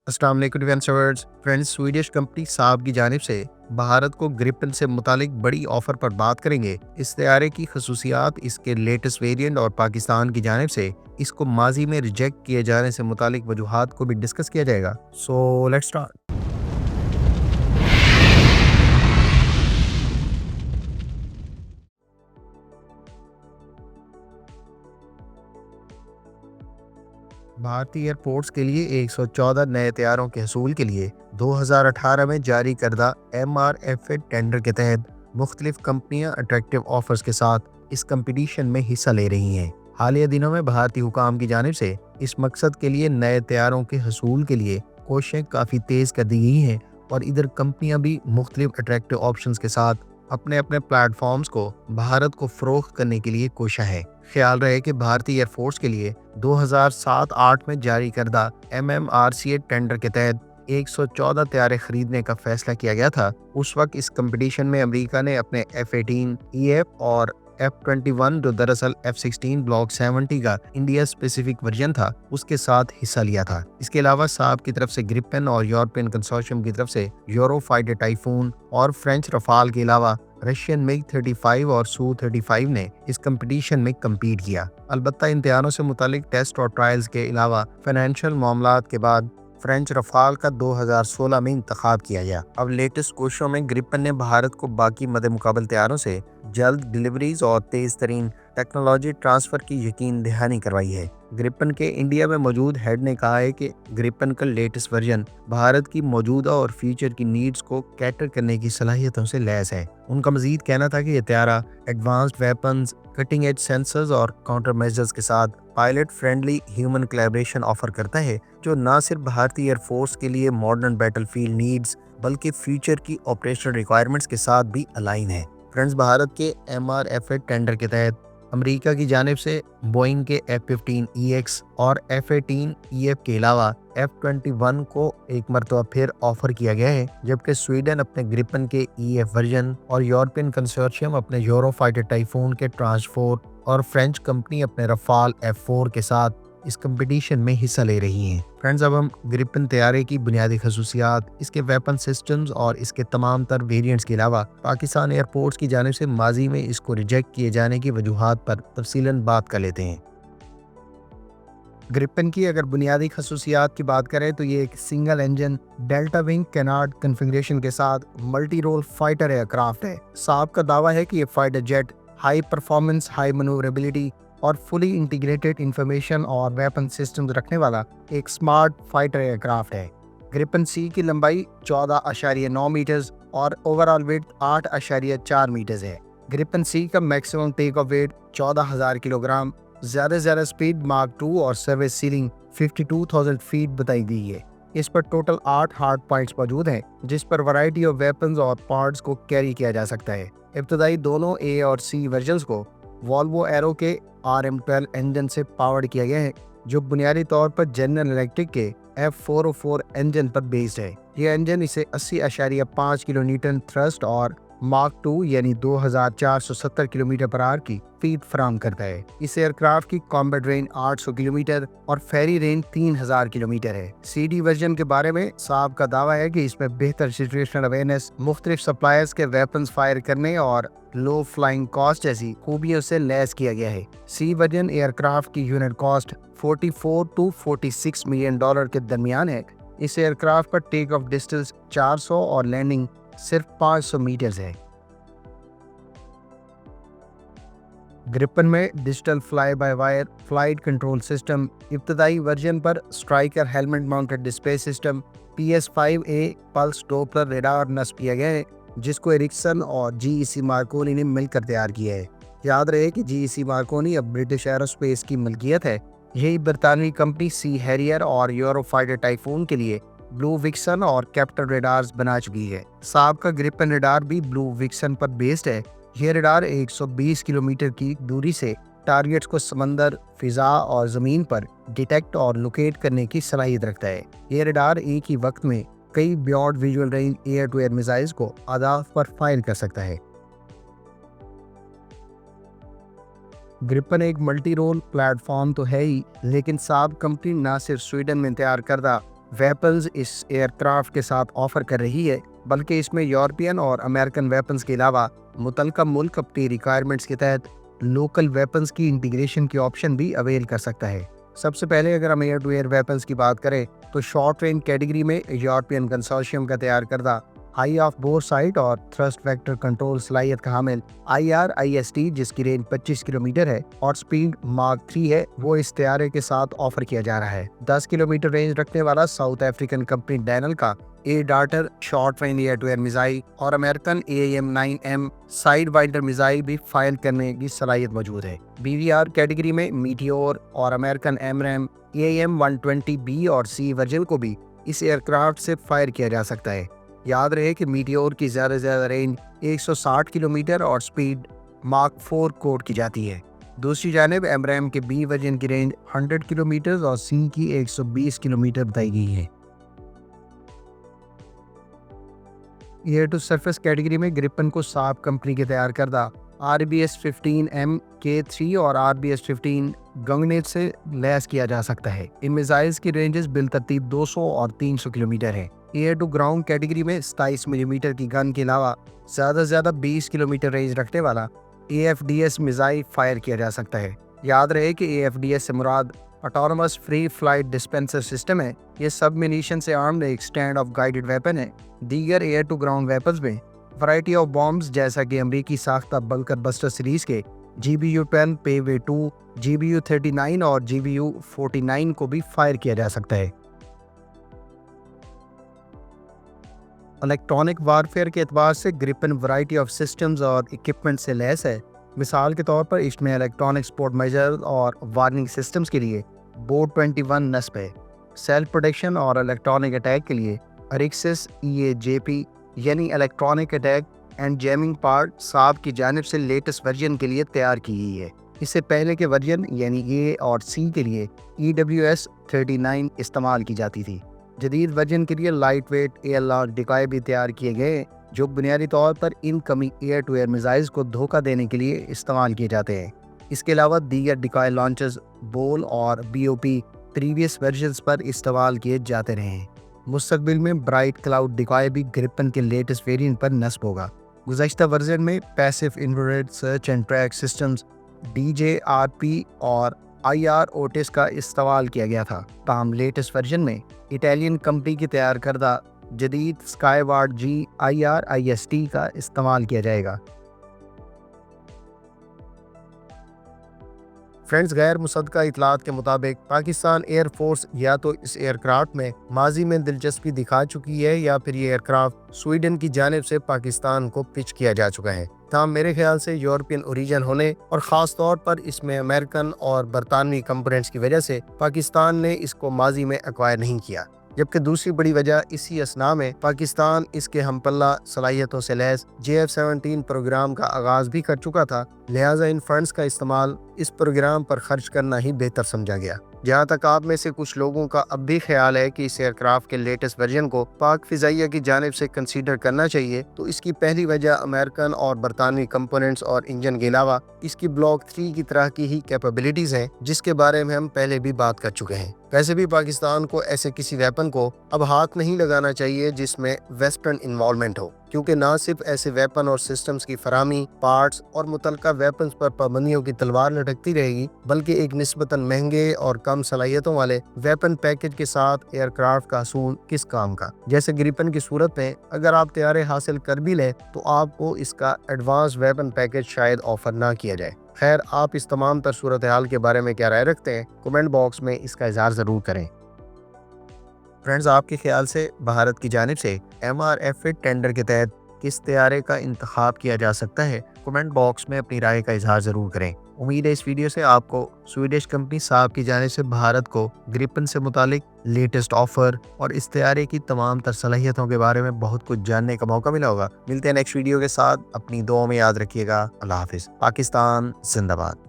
अस्सलाम वालेकुम friends, Swedish company साब की जानिब से भारत को ग्रिपन से मुतालिक बड़ी ऑफर पर बात करेंगे। इस तैयारे की खसूसियात, इसके लेटेस्ट वेरिएंट और पाकिस्तान की जानिब से इसको माजी में रिजेक्ट किए जाने से मुतालिक वजूहात को भी डिस्कस किया जाएगा। So let's start. भारतीय एयरपोर्ट्स के लिए 114 नए तैयारों के हसूल के लिए 2018 में जारी करदा MRFA टेंडर के तहत मुख्तलिफ कंपनियां अट्रैक्टिव ऑफर्स के साथ इस कंपटीशन में हिस्सा ले रही हैं। हालिया दिनों में भारतीय हुकाम की जानिब से इस मकसद के लिए नए तैयारों के हसूल के लिए कोशिशें काफ़ी तेज़ कर दी गई हैं और इधर कंपनियां भी मुख्तलिफ अट्रैक्टिव ऑप्शंस के साथ अपने अपने प्लेटफॉर्म्स को भारत को फ़रोख्त करने के लिए कोशिश है। ख्याल रहे कि भारतीय एयरफोर्स के लिए 2007-8 में जारी करदा MMRCA टेंडर के तहत 114 तैयारे खरीदने का फैसला किया गया था। उस वक्त इस कंपटीशन में अमेरिका ने अपने F-18EF और F-21, जो दरअसल F-16 ब्लॉक 70 का इंडिया स्पेसिफिक वर्जन था, उसके साथ हिस्सा लिया था। इसके अलावा साब की तरफ से ग्रिपेन और यूरोपियन कंसोर्शियम की तरफ से यूरोफाइटर टाइफून और फ्रेंच रफाल के अलावा रशियन मिग 35 और सू 35 ने इस कंपटीशन में कम्पीट किया। अलबत्ता इन तैयारों से मुतालिक टेस्ट और ट्रायल्स के अलावा फाइनेंशियल मामलात के बाद फ्रेंच रफाल का 2016 में इंतखाब किया गया। अब लेटेस्ट कोशिशों में ग्रिपेन ने भारत को बाकी मदे मुकाबल तैयारों से जल्द डिलीवरीज और तेज तरीन टेक्नोलॉजी ट्रांसफर की यकीन दहानी करवाई है। ग्रिपेन के इंडिया में मौजूद हेड ने कहा है कि ग्रिपेन का लेटेस्ट वर्जन भारत की मौजूदा और फ्यूचर की नीड्स को कैटर करने की सलाहियतों से लैस है। उनका मजीद कहना था कि यह तैयारा advanced weapons, cutting edge sensors और काउंटर मेजर्स के साथ pilot friendly human collaboration offer करता है, जो न सिर्फ भारतीय एयरफोर्स के लिए मॉडर्न बैटलफील्ड नीड्स बल्कि फ्यूचर की ऑपरेशनल रिक्वायरमेंट्स के साथ भी अलाइन है। फ्रेंड्स, भारत के MRFA टेंडर के तहत अमेरिका की जानिब से बोइंग के F-15EX और F-18EF के अलावा F-21 को एक मरतबा फिर ऑफर किया गया है, जबकि स्वीडन अपने ग्रिपेन के EF वर्जन और यूरोपियन कंसोर्शियम अपने यूरोफाइटर टाइफून के ट्रांस 4 और फ्रेंच कंपनी अपने रफाल F-4 के साथ इस कंपटीशन में हिस्सा ले रही हैं। फ्रेंड्स, अब हम ग्रिपेन तैयारे की बुनियादी खसूसियात, इसके वेपन सिस्टम्स और इसके तमाम तर वेरिएंट्स के अलावा पाकिस्तान एयरपोर्ट्स की जानिब से माजी में इसको रिजेक्ट किए जाने की वजूहात पर तफसीलन बात कर लेते हैं। ग्रिपेन की अगर बुनियादी खसूसियात की बात करें तो ये एक single engine delta wing canard configuration के साथ मल्टी रोल फाइटर एयरक्राफ्ट है। साब का दावा है कि ये fighter jet high performance, high manoeuvrability और फुली इंटीग्रेटेड इंफॉर्मेशन और वेपन सिस्टम्स रखने वाला एक स्मार्ट फाइटर एयरक्राफ्ट है। ग्रिपेन सी की लंबाई 14.9 मीटर्स और ओवरऑल वेट 8.4 मीटर्स है। ग्रिपेन सी का maximum take off weight 14,000 kilogram, ज़्यादा स्पीड मार्क 2 और सर्विस सीलिंग 52,000 फीट बताई गई है। इस पर टोटल 8 हार्ड पॉइंट्स मौजूद हैं, जिस पर वैरायटी ऑफ वेपन्स और पार्ट्स को कैरी किया जा सकता है। इब्तदाई दोनों A और C वर्जन्स को वॉल्वो एरो के RM12 इंजन से पावर्ड किया गया है, जो बुनियादी तौर पर जनरल इलेक्ट्रिक के F404 इंजन पर बेस्ड है। यह इंजन इसे 80.5 किलो न्यूटन थ्रस्ट और मार्क 2 यानी 2470 किलोमीटर पर आवर की स्पीड फराहम करता है। इस एयरक्राफ्ट की कॉम्बैट रेंज 800 किलोमीटर और फेरी रेंज 3000 किलोमीटर है। CD वर्जन के बारे में साहब का दावा है कि इसमें बेहतर सिचुएशनल अवेयरनेस, मुख्तलिफ सप्लायर्स के वेपन्स फायर करने और लो फ्लाइंग कॉस्ट जैसी खूबियों से लैस किया गया है। C वर्जन एयरक्राफ्ट की unit cost 44 to 46 million dollar के दरमियान है। इस एयरक्राफ्ट पर टेक ऑफ डिस्टेंस 400 और लैंडिंग सिर्फ 500 मीटर्स है। ग्रिपेन में digital fly by wire flight control system, इब्तदाई वर्जन पर striker helmet mounted display system, PS5A pulse Doppler radar नस्ब किया गया है, जिसको एरिक्सन और GEC मार्कोनी ने मिलकर तैयार किया है। याद रहे कि GEC मार्कोनी अब ब्रिटिश एरोस्पेस की मिल्कियत है। यही बरतानवी कंपनी सी हैरियर और यूरोफाइटर टाइफून के लिए ब्लू विक्सन और कैप्टन रेडार्स बना चुकी है। साब का ग्रिपेन रेडार भी ब्लू विक्सन पर बेस्ड है। यह रेडार 120 किलोमीटर की दूरी से टारगेट्स को समंदर, फिजा और जमीन पर डिटेक्ट और लोकेट करने की सलाहियत रखता है। यह रेडार एक ही वक्त में कई beyond visual range air to air missiles को अहदाफ पर फायर कर सकता है। ग्रिपेन एक मल्टी रोल प्लेटफॉर्म तो है ही, लेकिन साब कंपनी न सिर्फ स्वीडन में तैयार करदा ویپنز اس ایئر کرافٹ کے ساتھ آفر کر رہی ہے، بلکہ اس میں یورپین اور امریکن ویپنز کے علاوہ متعلقہ ملک اپنی ریکوائرمنٹس کے تحت لوکل ویپنز کی انٹیگریشن کی آپشن بھی اویل کر سکتا ہے۔ سب سے پہلے اگر ہم ایئر ٹو ایئر ویپنز کی بات کریں تو شارٹ رینج کیٹیگری میں یورپین کنسورشیم کا تیار کردہ ہائی آف بور سائٹ اور تھرسٹ ویکٹر کنٹرول صلاحیت کا حامل IRIST، جس کی رینج 25 کلومیٹر ہے اور سپیڈ ماک 3 ہے، وہ اس طیارے کے ساتھ آفر کیا جا رہا ہے۔ 10 کلومیٹر رینج رکھنے والا ساؤتھ افریقن کمپنی ڈینل کا Darter short range air to air missile اور American AIM-9M Sidewinder missile بھی فائر کرنے کی صلاحیت موجود ہے۔ BVR کیٹیگری میں میٹیور اور امریکن AMRAAM AIM-120B اور C ورژن کو بھی اس ایئر کرافٹ سے فائر کیا جا سکتا ہے۔ یاد رہے کہ میٹیور کی زیادہ سے زیادہ رینج 160 کلومیٹر اور سپیڈ ماک 4 کوڈ کی جاتی ہے۔ دوسری جانب AMRAAM کے B ورژن کی رینج 100 کلومیٹر اور C کی 120 کلومیٹر بتائی گئی ہے۔ ایئر ٹو سرفیس کیٹیگری میں گرپن کو ساب کمپنی کے تیار کردہ RBS-15M K3 اور RBS-15 گنگنیٹ سے لیس کیا جا سکتا ہے۔ ان میزائلز کی رینجز بالترتیب 200 اور 300 کلومیٹر ہیں۔ ایئر ٹو گراؤنڈ کیٹیگری میں 27 ملی میٹر کی گن کے علاوہ زیادہ سے زیادہ 20 کلومیٹر رینج رکھنے والا AFDS میزائل فائر کیا جا سکتا ہے۔ یاد رہے کہ AFDS سے مراد autonomous free flight dispenser system ہے۔ یہ سب منیشن سے آرمڈ ایک اسٹینڈ آف گائیڈڈ ویپن ہے۔ دیگر ایئر ٹو گراؤنڈ ویپنز میں ورائٹی آف بامبز جیسا کہ امریکی ساختہ بنکر بسٹر سیریز کے GBU-10 Payday 2، GBU-39 اور GBU-49 کو بھی فائر کیا جا سکتا ہے۔ الیکٹرانک وارفیئر کے اعتبار سے گرپن ورائٹی آف سسٹمز اور اکوپمنٹ سے لیس ہے۔ مثال کے طور پر اس میں الیکٹرانک سپورٹ میجرز اور وارننگ سسٹمز کے لیے بورڈ 21 نصب ہے۔ سیلف پروٹیکشن اور الیکٹرانک اٹیک کے لیے اریکسس EAJP یعنی electronic attack and jamming part Saab کی جانب سے لیٹسٹ ورژن کے لیے تیار کی گئی ہے۔ اس سے پہلے کے ورژن یعنی A اور C کے لیے EWS-39 استعمال کی جاتی تھی۔ جدید ورژن کے لیے لائٹ ویٹ ALR ڈیکائے بھی تیار کیے گئے ہیں، جو بنیادی طور پر ان کمی ایئر ٹو ایئر میزائلز کو دھوکہ دینے کے لیے استعمال کیے جاتے ہیں۔ اس کے علاوہ دیگر ڈیکائے لانچرز بول اور BOP پریویس ورژنز پر استعمال کیے جاتے رہے ہیں۔ مستقبل میں برائٹ کلاؤڈ ڈیکائے بھی گرپن کے لیٹسٹ ویریئنٹ پر نصب ہوگا۔ گزشتہ ورژن میں passive infrared search and track systems DJRP اور IR اوٹس کا استعمال کیا گیا تھا، تاہم لیٹسٹ ورژن میں اٹالین کمپنی کی تیار کردہ جدید اسکائی وارڈ G IRIST کا استعمال کیا جائے گا۔ فرینڈز، غیر مصدقہ اطلاعات کے مطابق پاکستان ایئر فورس یا تو اس ایئر کرافٹ میں ماضی میں دلچسپی دکھا چکی ہے یا پھر یہ ایئر کرافٹ سویڈن کی جانب سے پاکستان کو پچ کیا جا چکا ہے۔ تاہم میرے خیال سے یورپین اوریجن ہونے اور خاص طور پر اس میں امریکن اور برطانوی کمپوننٹس کی وجہ سے پاکستان نے اس کو ماضی میں ایکوائر نہیں کیا، جبکہ دوسری بڑی وجہ اسی اثناء میں پاکستان اس کے ہم پلہ صلاحیتوں سے لیس JF-17 پروگرام کا آغاز بھی کر چکا تھا، لہٰذا ان فنڈز کا استعمال اس پروگرام پر خرچ کرنا ہی بہتر سمجھا گیا۔ جہاں تک آپ میں سے کچھ لوگوں کا اب بھی خیال ہے کہ اس ایئر کرافٹ کے لیٹسٹ ورژن کو پاک فضائیہ کی جانب سے کنسیڈر کرنا چاہیے، تو اس کی پہلی وجہ امریکن اور برطانوی کمپوننٹس اور انجن کے علاوہ اس کی بلاک 3 کی طرح کی ہی کیپیبلٹیز ہیں، جس کے بارے میں ہم پہلے بھی بات کر چکے ہیں۔ ویسے بھی پاکستان کو ایسے کسی ویپن کو اب ہاتھ نہیں لگانا چاہیے جس میں ویسٹرن انوالومنٹ ہو، کیونکہ نہ صرف ایسے ویپن اور سسٹمز کی فراہمی، پارٹس اور متعلقہ ویپنز پر پابندیوں کی تلوار لٹکتی رہے گی، بلکہ ایک نسبتاً مہنگے اور کم صلاحیتوں والے ویپن پیکج کے ساتھ ایئر کرافٹ کا حصول کس کام کا۔ جیسے گرپن کی صورت میں اگر آپ طیارے حاصل کر بھی لیں تو آپ کو اس کا ایڈوانس ویپن پیکج شاید آفر نہ کیا جائے۔ خیر، آپ اس تمام تر صورتحال کے بارے میں کیا رائے رکھتے ہیں؟ کمنٹ باکس میں اس کا اظہار ضرور کریں۔ فرینڈز، آپ کے خیال سے بھارت کی جانب سے MRF ٹینڈر کے تحت کس طیارے کا انتخاب کیا جا سکتا ہے؟ کمنٹ باکس میں اپنی رائے کا اظہار ضرور کریں۔ امید ہے اس ویڈیو سے آپ کو سویڈش کمپنی ساب کی جانب سے بھارت کو گرپن سے متعلق لیٹسٹ آفر اور اس طیارے کی تمام تر صلاحیتوں کے بارے میں بہت کچھ جاننے کا موقع ملا ہوگا۔ ملتے ہیں نیکسٹ ویڈیو کے ساتھ، اپنی دعاؤں میں یاد رکھیے گا۔ اللہ حافظ۔ پاکستان زندہ باد۔